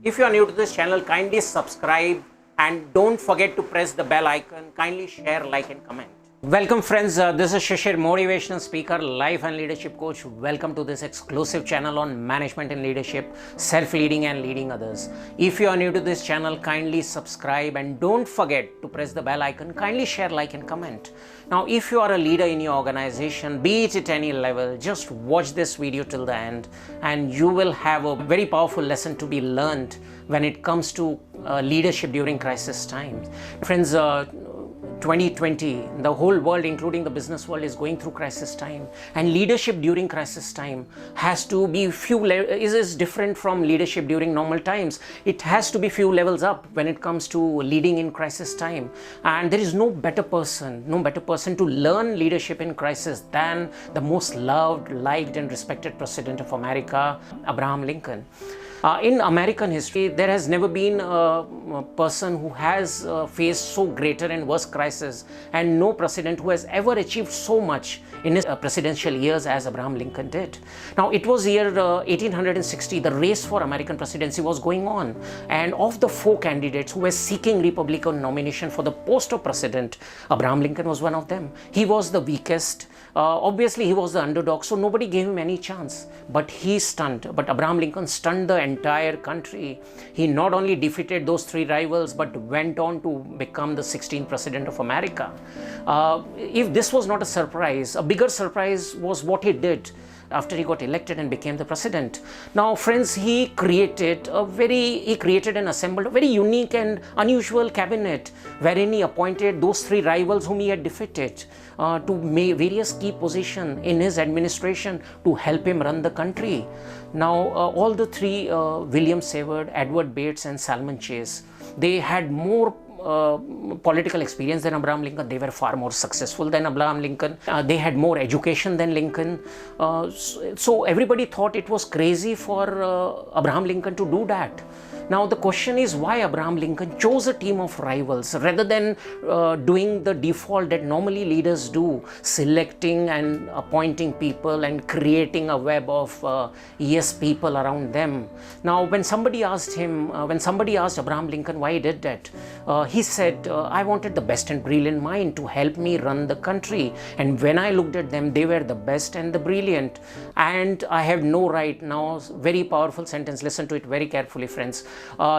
If you are new to this channel, kindly subscribe and don't forget to press the bell icon. Kindly share, like and comment. Welcome friends, this is Shishir, Motivational Speaker, Life and Leadership Coach. Welcome to this exclusive channel on management and leadership, self-leading and leading others. If you are new to this channel, kindly subscribe and don't forget to press the bell icon. Kindly share, like and comment. Now, if you are a leader in your organization, be it at any level, just watch this video till the end and you will have a very powerful lesson to be learned when it comes to leadership during crisis times. Friends, 2020, the whole world, including the business world, is going through crisis time, and leadership during crisis time has to be is different from leadership during normal times. It has to be few levels up when it comes to leading in crisis time, and there is no better person to learn leadership in crisis than the most loved, liked and respected President of America, Abraham Lincoln. In American history, there has never been a person who has faced so greater and worse crisis, and no president who has ever achieved so much in his presidential years as Abraham Lincoln did. Now, it was year 1860, the race for American presidency was going on, and of the four candidates who were seeking Republican nomination for the post of president, Abraham Lincoln was one of them. He was the weakest. Obviously, he was the underdog, so nobody gave him any chance. But Abraham Lincoln stunned the entire country. He not only defeated those three rivals, but went on to become the 16th president of America. If this was not a surprise, a bigger surprise was what he did after he got elected and became the president. Now, friends, he created and assembled a very unique and unusual cabinet wherein he appointed those three rivals whom he had defeated to various key positions in his administration to help him run the country. Now, all the three, William Seward, Edward Bates and Salmon Chase, they had more political experience than Abraham Lincoln. They were far more successful than Abraham Lincoln. They had more education than Lincoln. So everybody thought it was crazy for Abraham Lincoln to do that. Now, the question is why Abraham Lincoln chose a team of rivals rather than doing the default that normally leaders do, selecting and appointing people and creating a web of yes people around them. Now, when somebody asked Abraham Lincoln why he did that, he said, I wanted the best and brilliant mind to help me run the country. And when I looked at them, they were the best and the brilliant. And I have no right. Now, very powerful sentence. Listen to it very carefully, friends.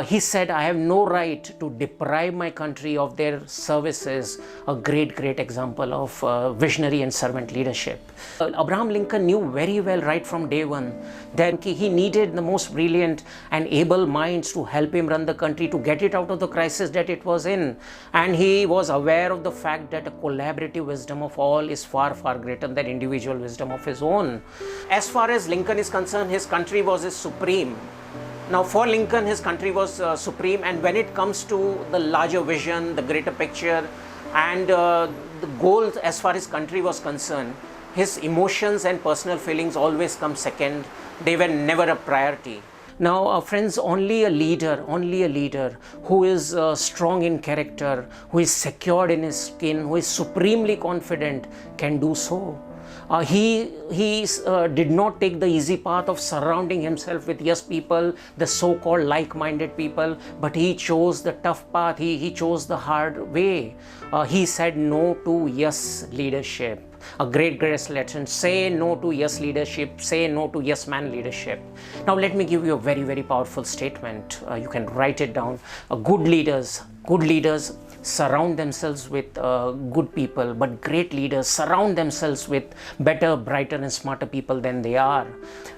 He said, I have no right to deprive my country of their services. A great example of visionary and servant leadership. Abraham Lincoln knew very well right from day one that he needed the most brilliant and able minds to help him run the country, to get it out of the crisis that it was in. And he was aware of the fact that a collaborative wisdom of all is far greater than individual wisdom of his own. As far as Lincoln is concerned, his country was his supreme. Now, for Lincoln, his country was supreme, and when it comes to the larger vision, the greater picture, and the goals as far as country was concerned, his emotions and personal feelings always come second. They were never a priority. Now, friends, only a leader who is strong in character, who is secured in his skin, who is supremely confident can do so. He did not take the easy path of surrounding himself with yes people, the so-called like-minded people, but he chose the tough path. He chose the hard way. He said no to yes leadership. A great lesson. Say no to yes leadership. Say no to yes man leadership. Now, let me give you a very powerful statement. You can write it down. Good leaders surround themselves with good people, but great leaders surround themselves with better, brighter and smarter people than they are.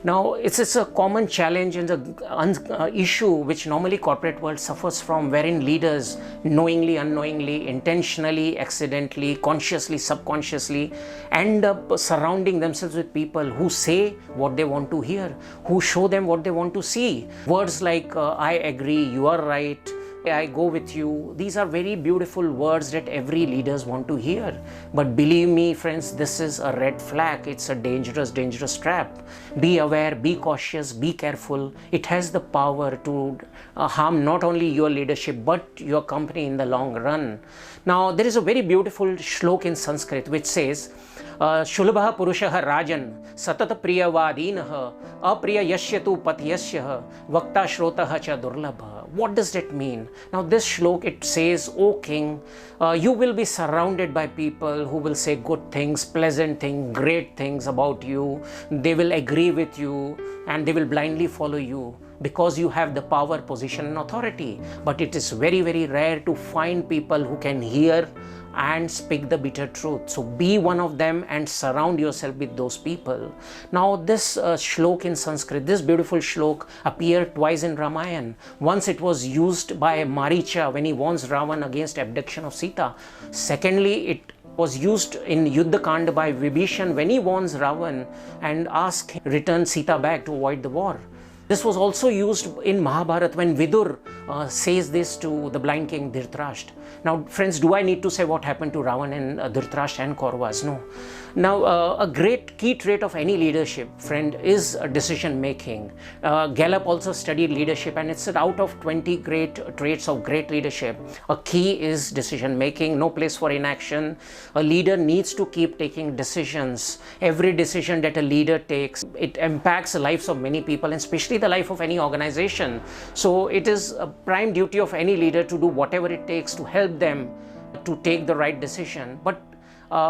Now, it's a common challenge and an issue which normally corporate world suffers from, wherein leaders knowingly, unknowingly, intentionally, accidentally, consciously, subconsciously end up surrounding themselves with people who say what they want to hear, who show them what they want to see. Words like I agree, you are right, I go with you. These are very beautiful words that every leaders want to hear. But believe me, friends, this is a red flag. It's a dangerous trap. Be aware, be cautious, be careful. It has the power to harm not only your leadership, but your company in the long run. Now, there is a very beautiful shlok in Sanskrit which says, Shulabha Purushaha Rajan, Satata Priyavadinaha, Apriya Yashyatu Patyasyaha, Vakta Shrotaha Cha Durlabha. What does that mean? Now, this shlok, it says, O king, you will be surrounded by people who will say good things, pleasant things, great things about you. They will agree with you and they will blindly follow you because you have the power, position and authority. But it is very, very rare to find people who can hear and speak the bitter truth. So be one of them and surround yourself with those people. Now, this shlok in Sanskrit, this beautiful shlok, appeared twice in Ramayana. Once it was used by Maricha when he warns Ravan against abduction of Sita. Secondly, it was used in Yuddha Kanda by Vibhishan when he warns Ravan and asks return Sita back to avoid the war. This was also used in Mahabharata when Vidur says this to the blind king Dhritarashtra. Now, friends, do I need to say what happened to Ravan and Dhritarashtra and Kauravas? No. Now, a great key trait of any leadership, friend, is decision making. Gallup also studied leadership, and it said out of 20 great traits of great leadership, a key is decision making, no place for inaction. A leader needs to keep taking decisions. Every decision that a leader takes, it impacts the lives of many people, and especially the life of any organization. So it is a prime duty of any leader to do whatever it takes to help them to take the right decision. But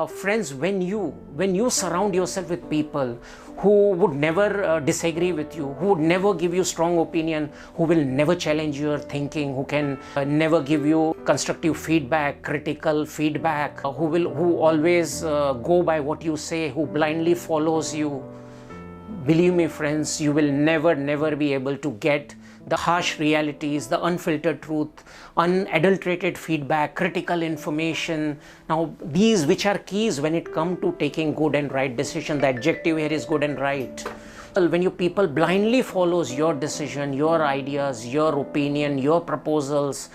friends, when you surround yourself with people who would never disagree with you, who would never give you strong opinion, who will never challenge your thinking, who can never give you constructive feedback, critical feedback, who always go by what you say, who blindly follows you, believe me, friends, you will never be able to get the harsh realities, the unfiltered truth, unadulterated feedback, critical information. Now, these which are keys when it comes to taking good and right decision. The adjective here is good and right. When your people blindly follows your decision, your ideas, your opinion, your proposals,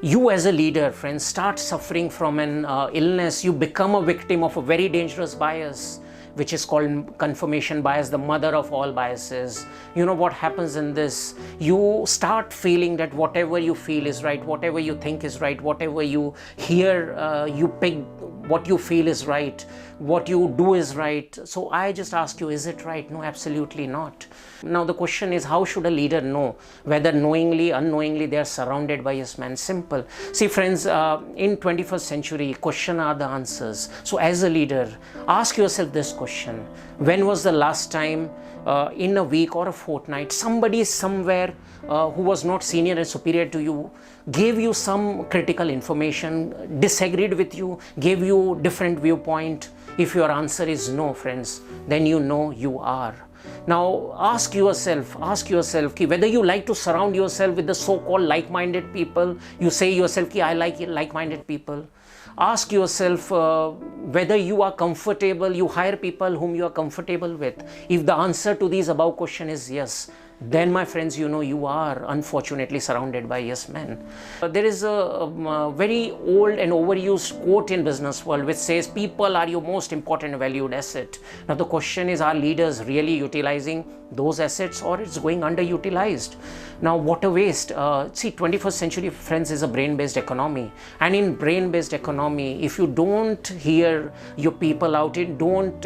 you as a leader, friends, start suffering from an illness. You become a victim of a very dangerous bias, which is called confirmation bias, the mother of all biases. You know what happens in this? You start feeling that whatever you feel is right, whatever you think is right, whatever you hear, you pick what you feel is right, what you do is right. So I just ask you, is it right? No, absolutely not. Now the question is, how should a leader know whether knowingly, unknowingly they are surrounded by yes man? Simple. See, friends, in 21st century, question are the answers. So as a leader, ask yourself this question: when was the last time in a week or a fortnight somebody somewhere who was not senior and superior to you gave you some critical information, disagreed with you, gave you different viewpoint? If your answer is no, friends, then you know you are. Now ask yourself whether you like to surround yourself with the so-called like-minded people. You say yourself, I like like-minded people. Ask yourself whether you are comfortable, you hire people whom you are comfortable with. If the answer to these above question is yes, then my friends, you know you are unfortunately surrounded by yes men. There is a very old and overused quote in business world which says people are your most important valued asset. Now the question is, are leaders really utilizing those assets, or it's going underutilized? Now what a waste. See, 21st century, friends, is a brain-based economy, and in brain-based economy, if you don't hear your people out, don't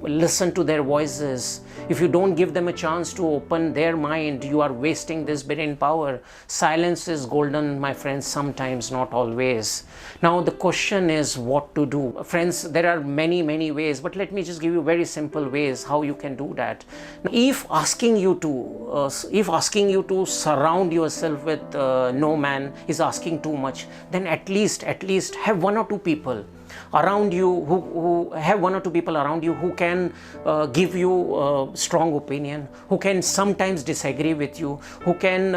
listen to their voices, if you don't give them a chance to open their mind, you are wasting this brain power. Silence is golden, my friends, sometimes, not always. Now the question is what to do. Friends, there are many ways, but let me just give you very simple ways how you can do that. Now, if asking you to surround yourself with no man is asking too much, then at least have one or two people around you who can give you strong opinion, who can sometimes disagree with you, who can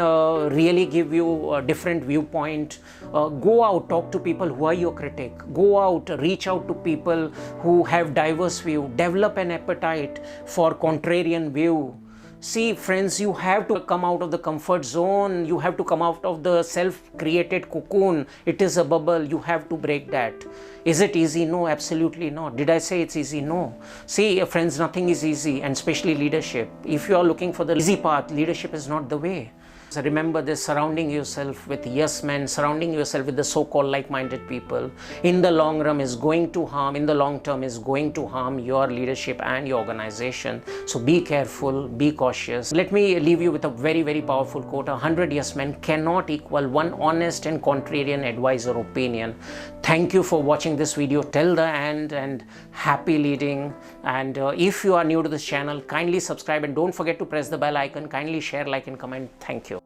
really give you a different viewpoint. Go out, talk to people who are your critic. Go out, reach out to people who have diverse view. Develop an appetite for contrarian view. See, friends, you have to come out of the comfort zone. You have to come out of the self-created cocoon. It is a bubble. You have to break that. Is it easy? No, absolutely not. Did I say it's easy? No. See, friends, nothing is easy, and especially leadership. If you are looking for the easy path, leadership is not the way. So remember this, surrounding yourself with yes men, surrounding yourself with the so-called like-minded people, in the long run is going to harm, in the long term is going to harm your leadership and your organization. So be careful, be cautious. Let me leave you with a very, very powerful quote. 100 yes men cannot equal one honest and contrarian advice or opinion. Thank you for watching this video till the end, and happy leading. And if you are new to this channel, kindly subscribe and don't forget to press the bell icon. Kindly share, like and comment. Thank you.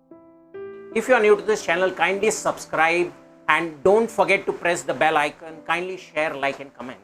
If you are new to this channel, kindly subscribe and don't forget to press the bell icon. Kindly share, like and comment.